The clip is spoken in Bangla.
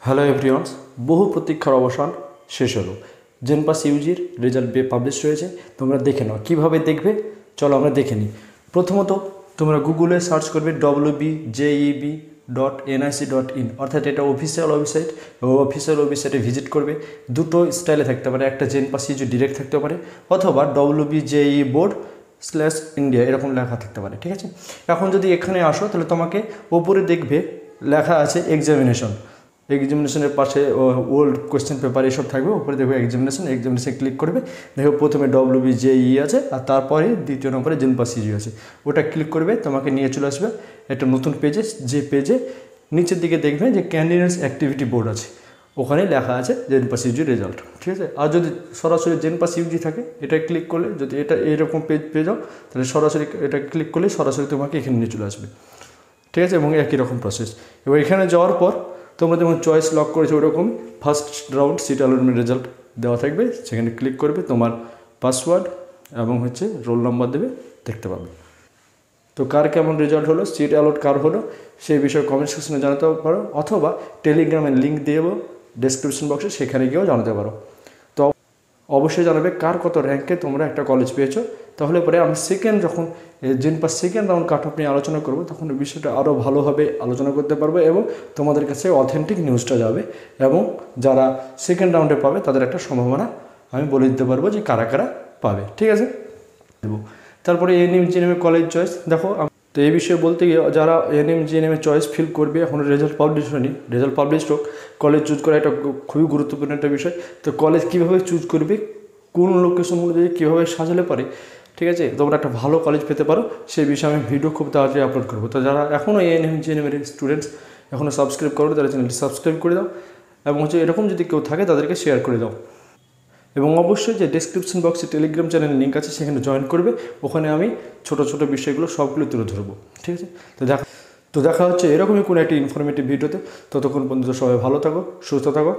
হ্যালো এভরিওয়ান, বহু প্রতীক্ষার অবসান শেষ হলো। জেনপাস ইউজির রেজাল্ট পাবলিশ হয়েছে। তোমরা দেখে নাও। কীভাবে দেখবে চলো আমরা দেখে নিই। প্রথমত তোমরা গুগলে সার্চ করবে wbjeb.nic.in, অর্থাৎ এটা অফিসিয়াল ওয়েবসাইট। অফিসিয়াল ওয়েবসাইটে ভিজিট করবে। দুটো স্টাইলে থাকতে পারে, একটা জেনপাস ইউজি ডিরেক্ট থাকতে পারে অথবা wbjeboard/India এরকম লেখা থাকতে পারে। ঠিক আছে, এখন যদি এখানে আসো তাহলে তোমাকে ওপরে দেখবে লেখা আছে এক্সামিনেশনের পাশে ওল্ড কোয়েশ্চেন পেপার এসব থাকবে। উপরে দেখবে এক্সামিনেশন ক্লিক করবে। দেখো প্রথমে WBJE আছে আর তারপরে দ্বিতীয় নম্বরে জেনপাস ইউজি আছে। ওটা ক্লিক করবে, তোমাকে নিয়ে চলে আসবে একটা নতুন পেজে, যে পেজে নিচের দিকে দেখবে যে ক্যান্ডিডেটস অ্যাক্টিভিটি বোর্ড আছে। ওখানে লেখা আছে জেনপাস ইউজি রেজাল্ট। ঠিক আছে, আর যদি সরাসরি জেনপাস ইউজি থাকে এটা ক্লিক করলে, যদি এটা এইরকম পেজ পেয়ে যাও তাহলে সরাসরি এটা ক্লিক করলে সরাসরি তোমাকে এখানে নিয়ে চলে আসবে। ঠিক আছে, এবং একই রকম প্রসেস। এবার এখানে যাওয়ার পর তোমরা যেমন চয়েস লক করেছো ওরকম first round seat allotment result দেওয়া থাকবে। সেখানে ক্লিক করবে, তোমার পাসওয়ার্ড এবং রোল নাম্বার দেবে, দেখতে পাবে। তো কার কেমন রেজাল্ট হলো, সিট অ্যালট কার হলো সেই বিষয়ে কমেন্ট সেকশনে জানাতে পারো, অথবা টেলিগ্রামের লিঙ্ক দেবো ডেসক্রিপশন বক্সে, সেখানে গিয়েও জানাতে পারো। তো অবশ্যই জানাবে কার কত র্যাঙ্কে তোমরা একটা কলেজ পেয়েছো। তাহলে পরে আমি যখন জেনপাস সেকেন্ড রাউন্ড কাট অফ নিয়ে আলোচনা করবো, তখন এই বিষয়টা আরও ভালোভাবে আলোচনা করতে পারবো এবং তোমাদের কাছে অথেন্টিক নিউজটা যাবে, এবং যারা সেকেন্ড রাউন্ডে পাবে তাদের একটা সম্ভাবনা আমি বলে দিতে পারবো যে কারা কারা পাবে। ঠিক আছে, দেবো। তারপরে এএনএম জিএনএম কলেজ চয়েস দেখো। তো এই বিষয়ে বলতে গিয়ে যারা এএনএম জিএনএম চয়েস ফিল করবে, এখন রেজাল্ট পাবলিশ হয়নি, রেজাল্ট পাবলিশ হোক, কলেজ চুজ করা একটা খুবই গুরুত্বপূর্ণ একটা বিষয়। তো কলেজ কীভাবে চুজ করবে, কোন লোকেশন অনুযায়ী কীভাবে সাজালে পারে, ঠিক আছে, তোমরা একটা ভালো কলেজ পেতে পারো, সেই বিষয়ে আমি ভিডিও খুব তাড়াতাড়ি আপলোড করবো। তো যারা এখনও এএনএম জিএনএমের স্টুডেন্টস এখনও সাবস্ক্রাইব করো, তারা চ্যানেলটি সাবস্ক্রাইব করে দাও, এবং এরকম যদি কেউ থাকে তাদেরকে শেয়ার করে দাও। এবং অবশ্যই যে ডেসক্রিপশন বক্সে টেলিগ্রাম চ্যানেল লিঙ্ক আছে, সেখানে জয়েন করবে। ওখানে আমি ছোটো ছোটো বিষয়গুলো সবগুলো তুলে ধরবো। ঠিক আছে, তো দেখা হচ্ছে এরকমই কোনো একটি ইনফরমেটিভ ভিডিওতে। ততক্ষণ পর্যন্ত সবাই ভালো থাকো, সুস্থ থাকো।